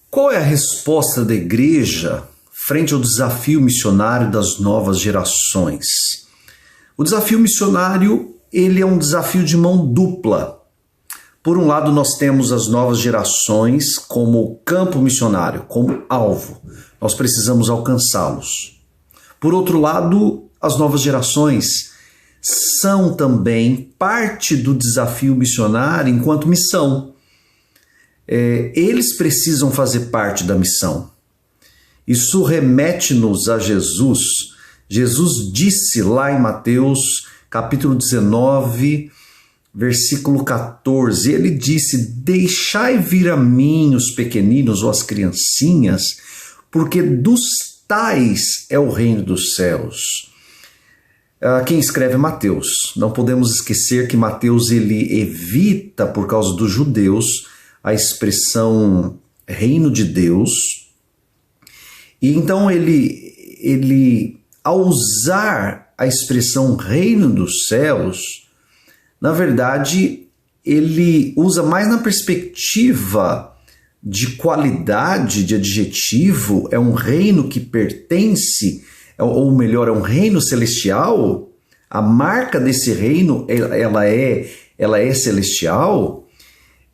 Qual é a resposta da igreja frente ao desafio missionário das novas gerações? O desafio missionário, ele é um desafio de mão dupla. Por um lado, nós temos as novas gerações como campo missionário, como alvo. Nós precisamos alcançá-los. Por outro lado, as novas gerações são também parte do desafio missionário enquanto missão. Eles precisam fazer parte da missão. Isso remete-nos a Jesus. Jesus disse lá em Mateus, capítulo 19, versículo 14, ele disse: deixai vir a mim os pequeninos ou as criancinhas, porque dos tais é o reino dos céus. Quem escreve é Mateus. Não podemos esquecer que Mateus ele evita, por causa dos judeus, a expressão reino de Deus. E então ele, ao usar a expressão reino dos céus, na verdade, ele usa mais na perspectiva de qualidade, de adjetivo. É um reino que pertence, ou melhor, é um reino celestial. A marca desse reino, ela é celestial.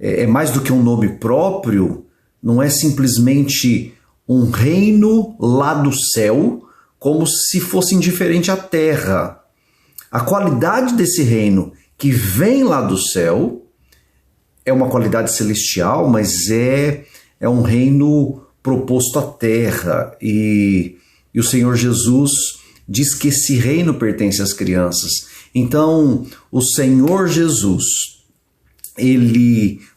É mais do que um nome próprio, não é simplesmente um reino lá do céu, como se fosse indiferente à terra. A qualidade desse reino que vem lá do céu é uma qualidade celestial, mas é um reino proposto à terra. E o Senhor Jesus diz que esse reino pertence às crianças. Então, o Senhor Jesus,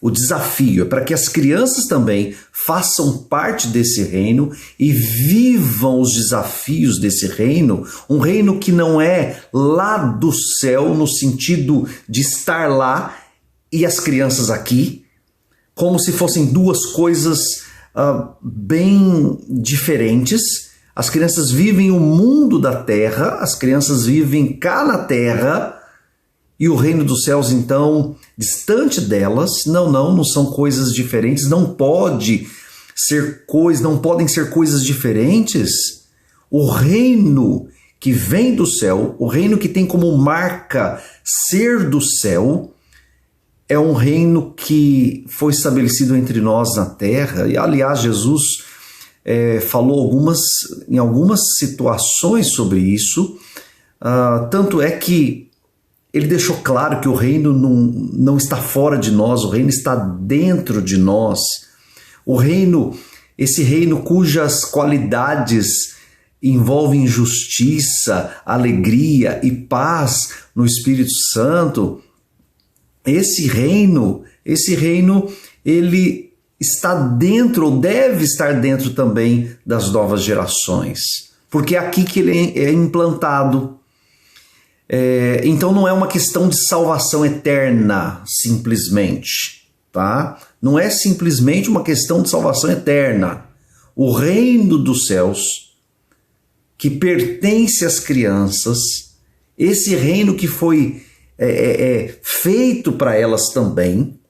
o desafio é para que as crianças também façam parte desse reino e vivam os desafios desse reino, um reino que não é lá do céu no sentido de estar lá e as crianças aqui, como se fossem duas coisas bem diferentes. As crianças vivem o mundo da terra, as crianças vivem cá na terra, e o reino dos céus, então, distante delas. Não são coisas diferentes, não podem ser coisas diferentes. O reino que vem do céu, o reino que tem como marca ser do céu, é um reino que foi estabelecido entre nós na terra. E, aliás, Jesus falou em algumas situações sobre isso. Tanto é que ele deixou claro que o reino não está fora de nós, o reino está dentro de nós. Esse reino cujas qualidades envolvem justiça, alegria e paz no Espírito Santo. Esse reino, ele está dentro, ou deve estar dentro também das novas gerações, porque é aqui que ele é implantado. Então não é uma questão de salvação eterna, simplesmente, tá? Não é simplesmente uma questão de salvação eterna. O reino dos céus, que pertence às crianças, esse reino que foi feito para elas também,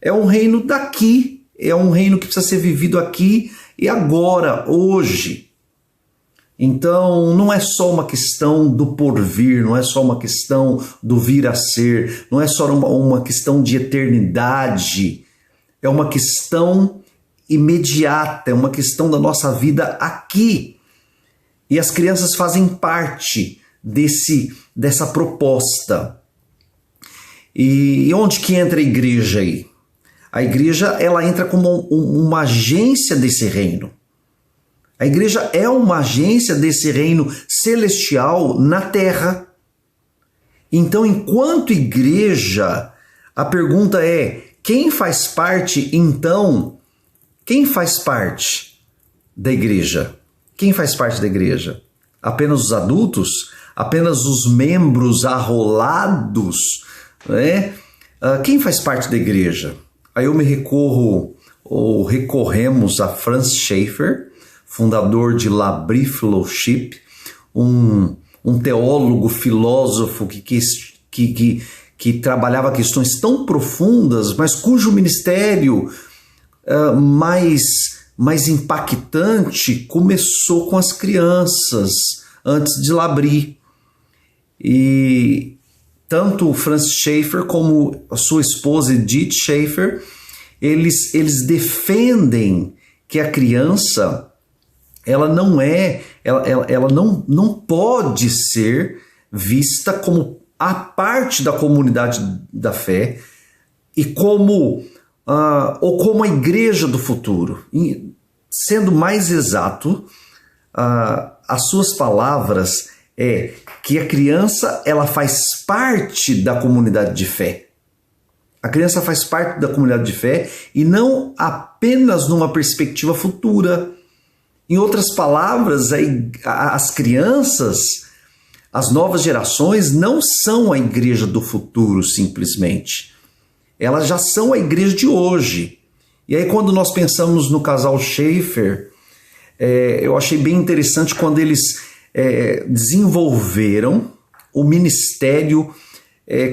é um reino daqui, é um reino que precisa ser vivido aqui e agora, hoje. Então, não é só uma questão do porvir, não é só uma questão do vir a ser, não é só uma questão de eternidade, é uma questão imediata, é uma questão da nossa vida aqui. E as crianças fazem parte dessa proposta. E onde que entra a igreja aí? A igreja, ela entra como uma agência desse reino. A igreja é uma agência desse reino celestial na terra. Então, enquanto igreja, a pergunta é: quem faz parte, então, Quem faz parte da igreja? Quem faz parte da igreja? Apenas os adultos? Apenas os membros arrolados? Né? Quem faz parte da igreja? Aí eu me recorremos a Franz Schaeffer, fundador de L'Abri Fellowship, um teólogo, filósofo que trabalhava questões tão profundas, mas cujo ministério mais impactante começou com as crianças, antes de L'Abri. E tanto o Franz Schaeffer como a sua esposa Edith Schaeffer, eles defendem que a criança ela não pode ser vista como a parte da comunidade da fé e como a igreja do futuro. E, sendo mais exato, as suas palavras é que a criança ela faz parte da comunidade de fé. A criança faz parte da comunidade de fé e não apenas numa perspectiva futura. Em outras palavras, as crianças, as novas gerações, não são a igreja do futuro simplesmente. Elas já são a igreja de hoje. E aí quando nós pensamos no casal Schaeffer, eu achei bem interessante quando eles desenvolveram o ministério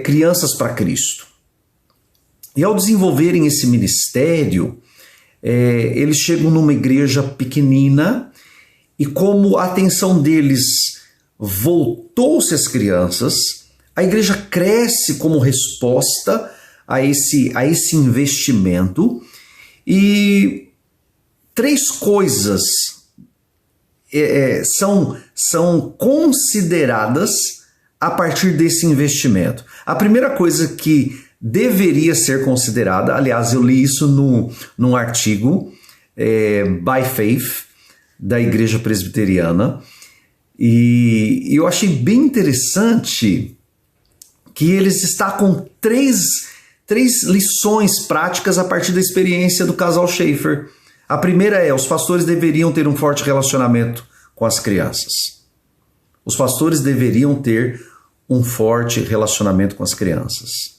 Crianças para Cristo. E ao desenvolverem esse ministério, eles chegam numa igreja pequenina e como a atenção deles voltou-se às crianças, a igreja cresce como resposta a esse investimento e 3 coisas são consideradas a partir desse investimento. A primeira coisa que deveria ser considerada, aliás, eu li isso num artigo By Faith, da Igreja Presbiteriana, e eu achei bem interessante que eles destacam 3 lições práticas a partir da experiência do casal Schaeffer. A primeira é: os pastores deveriam ter um forte relacionamento com as crianças. Os pastores deveriam ter um forte relacionamento com as crianças.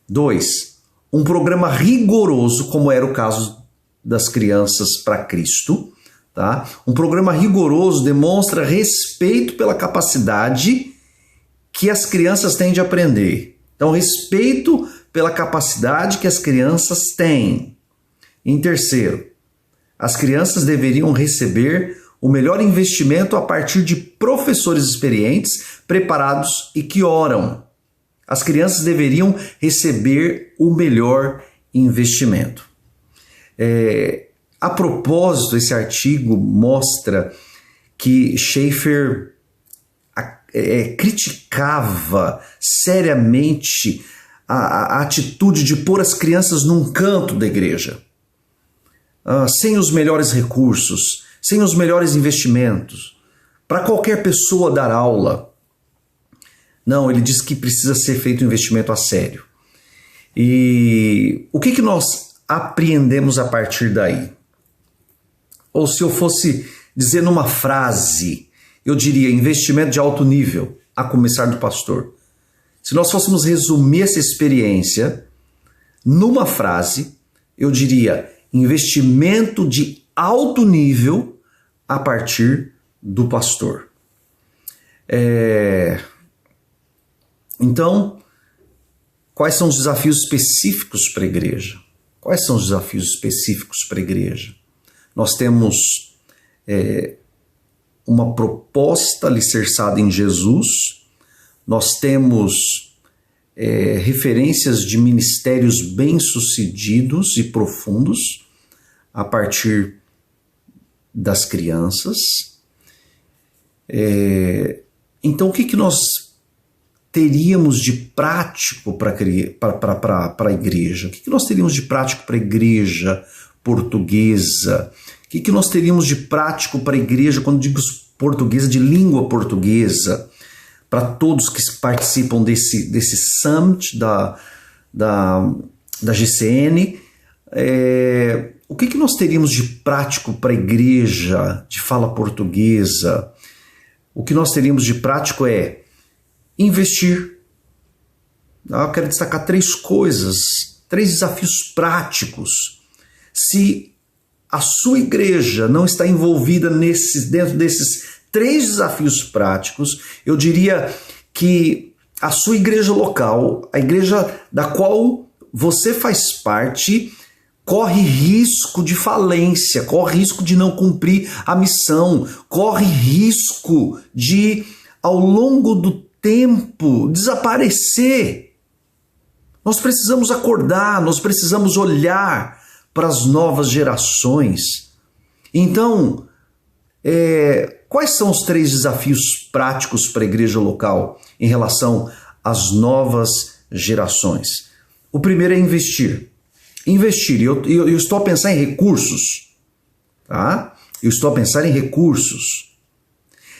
2, um programa rigoroso, como era o caso das Crianças para Cristo. Tá? Um programa rigoroso demonstra respeito pela capacidade que as crianças têm de aprender. Então, respeito pela capacidade que as crianças têm. Em terceiro, as crianças deveriam receber o melhor investimento a partir de professores experientes, preparados e que oram. As crianças deveriam receber o melhor investimento. A propósito, esse artigo mostra que Schaeffer criticava seriamente a atitude de pôr as crianças num canto da igreja, sem os melhores recursos, sem os melhores investimentos, para qualquer pessoa dar aula. Não, ele diz que precisa ser feito um investimento a sério. E o que nós apreendemos a partir daí? Ou se eu fosse dizer numa frase, eu diria investimento de alto nível, a começar do pastor. Se nós fôssemos resumir essa experiência numa frase, eu diria investimento de alto nível a partir do pastor. Então, quais são os desafios específicos para a igreja? Quais são os desafios específicos para a igreja? Nós temos uma proposta alicerçada em Jesus, nós temos referências de ministérios bem-sucedidos e profundos a partir das crianças. Então, o que nós teríamos de prático para a igreja? O que nós teríamos de prático para a igreja portuguesa? O que nós teríamos de prático para a igreja, quando digo portuguesa, de língua portuguesa, para todos que participam desse summit da GCN? O que nós teríamos de prático para a igreja de fala portuguesa? O que nós teríamos de prático é investir. Eu quero destacar 3 coisas, 3 desafios práticos. Se a sua igreja não está envolvida dentro desses 3 desafios práticos, eu diria que a sua igreja local, a igreja da qual você faz parte, corre risco de falência, corre risco de não cumprir a missão, corre risco de, ao longo do tempo, desaparecer. Nós precisamos acordar, nós precisamos olhar para as novas gerações. Então, quais são os 3 desafios práticos para a igreja local em relação às novas gerações? O primeiro é investir. Investir, eu estou a pensar em recursos, tá? Eu estou a pensar em recursos.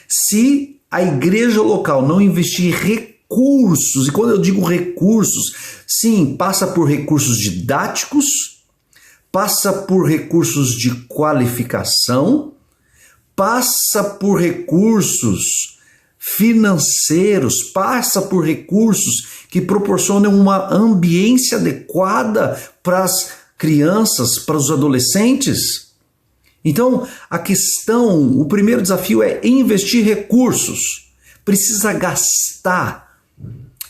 Se a igreja local não investir recursos, e quando eu digo recursos, sim, passa por recursos didáticos, passa por recursos de qualificação, passa por recursos financeiros, passa por recursos que proporcionam uma ambiência adequada para as crianças, para os adolescentes. Então, o primeiro desafio é investir recursos. Precisa gastar,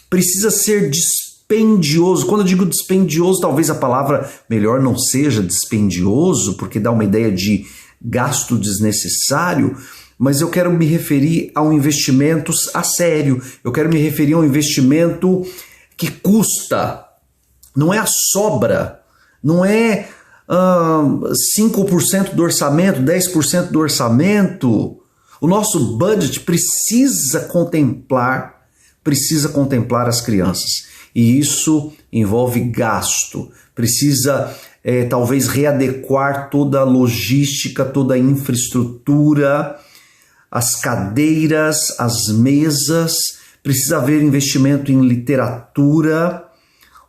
precisa ser dispendioso. Quando eu digo dispendioso, talvez a palavra melhor não seja dispendioso, porque dá uma ideia de gasto desnecessário, mas eu quero me referir a um investimento a sério. Eu quero me referir a um investimento que custa. Não é a sobra. Não é 5% do orçamento, 10% do orçamento. O nosso budget precisa contemplar as crianças. E isso envolve gasto. Precisa talvez readequar toda a logística, toda a infraestrutura, as cadeiras, as mesas, precisa haver investimento em literatura,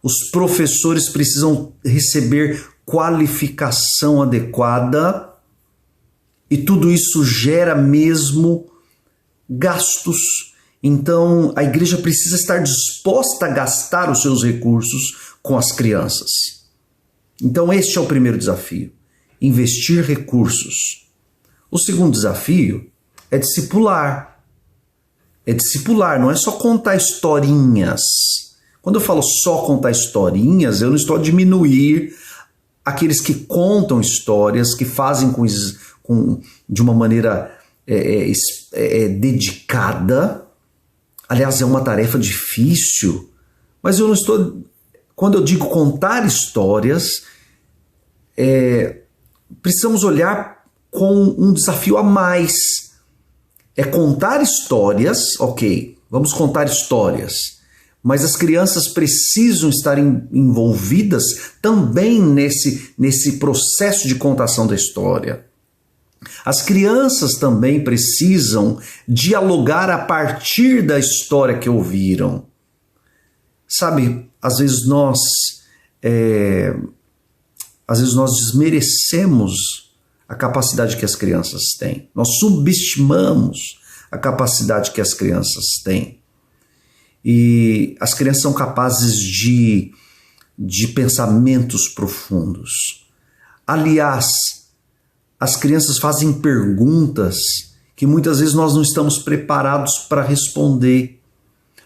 os professores precisam receber qualificação adequada e tudo isso gera mesmo gastos. Então a igreja precisa estar disposta a gastar os seus recursos com as crianças. Então este é o primeiro desafio, investir recursos. O segundo desafio é discipular. É discipular, não é só contar historinhas. Quando eu falo só contar historinhas, eu não estou a diminuir aqueles que contam histórias, que fazem de uma maneira dedicada. Aliás, é uma tarefa difícil, mas eu não estou... Quando eu digo contar histórias, precisamos olhar com um desafio a mais. É contar histórias, ok, vamos contar histórias, mas as crianças precisam estar envolvidas também nesse processo de contação da história. As crianças também precisam dialogar a partir da história que ouviram. Sabe, às vezes nós desmerecemos a capacidade que as crianças têm. Nós subestimamos a capacidade que as crianças têm. E as crianças são capazes de pensamentos profundos. Aliás, as crianças fazem perguntas que muitas vezes nós não estamos preparados para responder.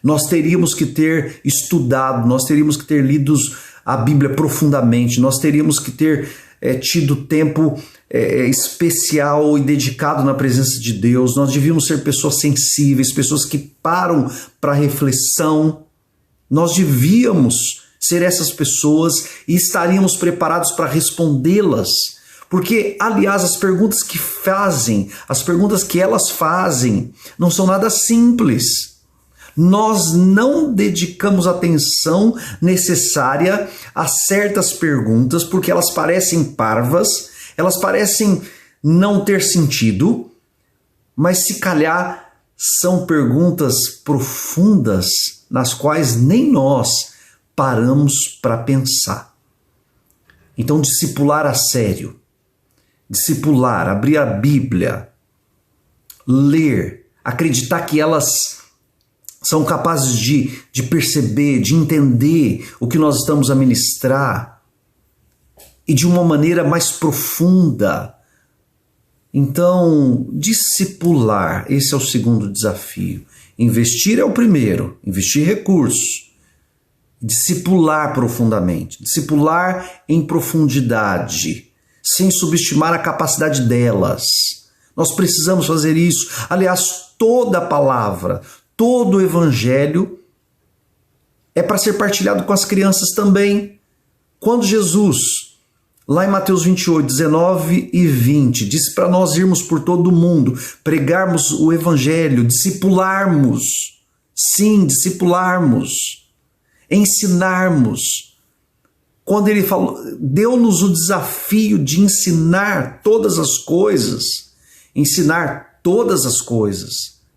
Nós teríamos que ter estudado, nós teríamos que ter lido a Bíblia profundamente, nós teríamos que ter tido tempo especial e dedicado na presença de Deus. Nós devíamos ser pessoas sensíveis, pessoas que param para reflexão. Nós devíamos ser essas pessoas e estaríamos preparados para respondê-las. Porque, aliás, as perguntas que elas fazem, não são nada simples. Nós não dedicamos atenção necessária a certas perguntas porque elas parecem parvas, elas parecem não ter sentido, mas se calhar são perguntas profundas nas quais nem nós paramos para pensar. Então, discipular a sério, discipular, abrir a Bíblia, ler, acreditar que elas são capazes de perceber, de entender o que nós estamos a ministrar e de uma maneira mais profunda. Então, discipular, esse é o segundo desafio. Investir é o primeiro, investir recursos. Discipular profundamente, discipular em profundidade, sem subestimar a capacidade delas. Nós precisamos fazer isso. Aliás, toda a palavra, todo o evangelho é para ser partilhado com as crianças também. Quando Jesus, lá em Mateus 28, 19 e 20, disse para nós irmos por todo o mundo, pregarmos o evangelho, discipularmos, sim, discipularmos, ensinarmos. Quando ele falou, deu-nos o desafio de ensinar todas as coisas,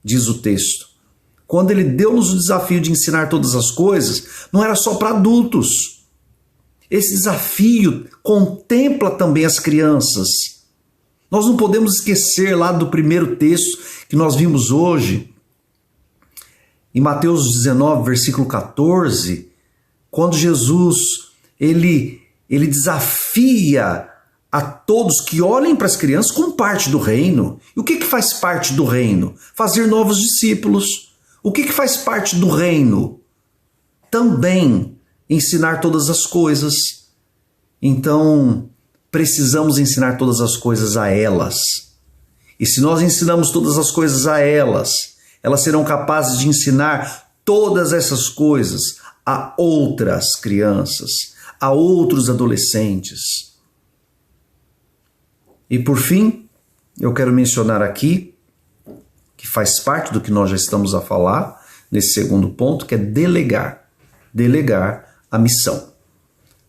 diz o texto. Quando ele deu-nos o desafio de ensinar todas as coisas, não era só para adultos. Esse desafio contempla também as crianças. Nós não podemos esquecer lá do primeiro texto que nós vimos hoje, em Mateus 19, versículo 14, quando Jesus ele desafia a todos que olhem para as crianças como parte do reino. E o que faz parte do reino? Fazer novos discípulos. O que faz parte do reino? Também ensinar todas as coisas. Então, precisamos ensinar todas as coisas a elas. E se nós ensinamos todas as coisas a elas, elas serão capazes de ensinar todas essas coisas a outras crianças, a outros adolescentes. E por fim, eu quero mencionar aqui, que faz parte do que nós já estamos a falar, nesse segundo ponto, que é delegar a missão.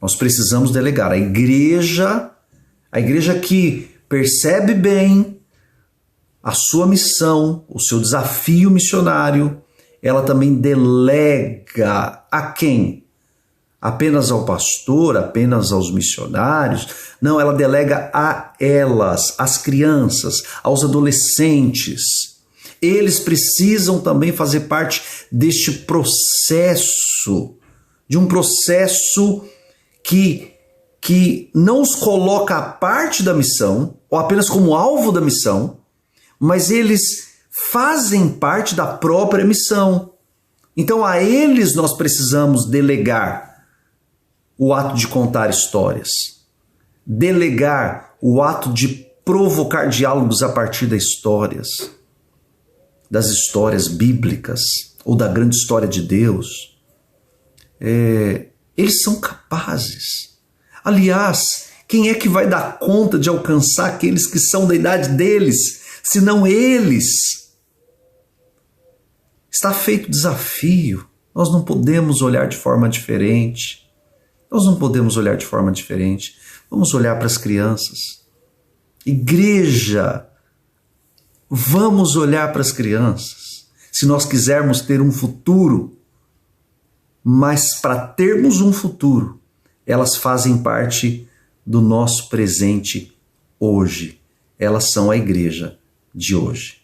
Nós precisamos delegar. A igreja que percebe bem a sua missão, o seu desafio missionário, ela também delega a quem? Apenas ao pastor, apenas aos missionários? Não, ela delega a elas, às crianças, aos adolescentes. Eles precisam também fazer parte deste processo, de um processo que não os coloca à parte da missão, ou apenas como alvo da missão, mas eles fazem parte da própria missão. Então a eles nós precisamos delegar o ato de contar histórias, delegar o ato de provocar diálogos a partir das histórias bíblicas ou da grande história de Deus. Eles são capazes. Aliás, quem é que vai dar conta de alcançar aqueles que são da idade deles, se não eles? Está feito o desafio. Nós não podemos olhar de forma diferente. Vamos olhar para as crianças. Igreja, vamos olhar para as crianças. Se nós quisermos ter um futuro, mas para termos um futuro, elas fazem parte do nosso presente hoje. Elas são a igreja de hoje.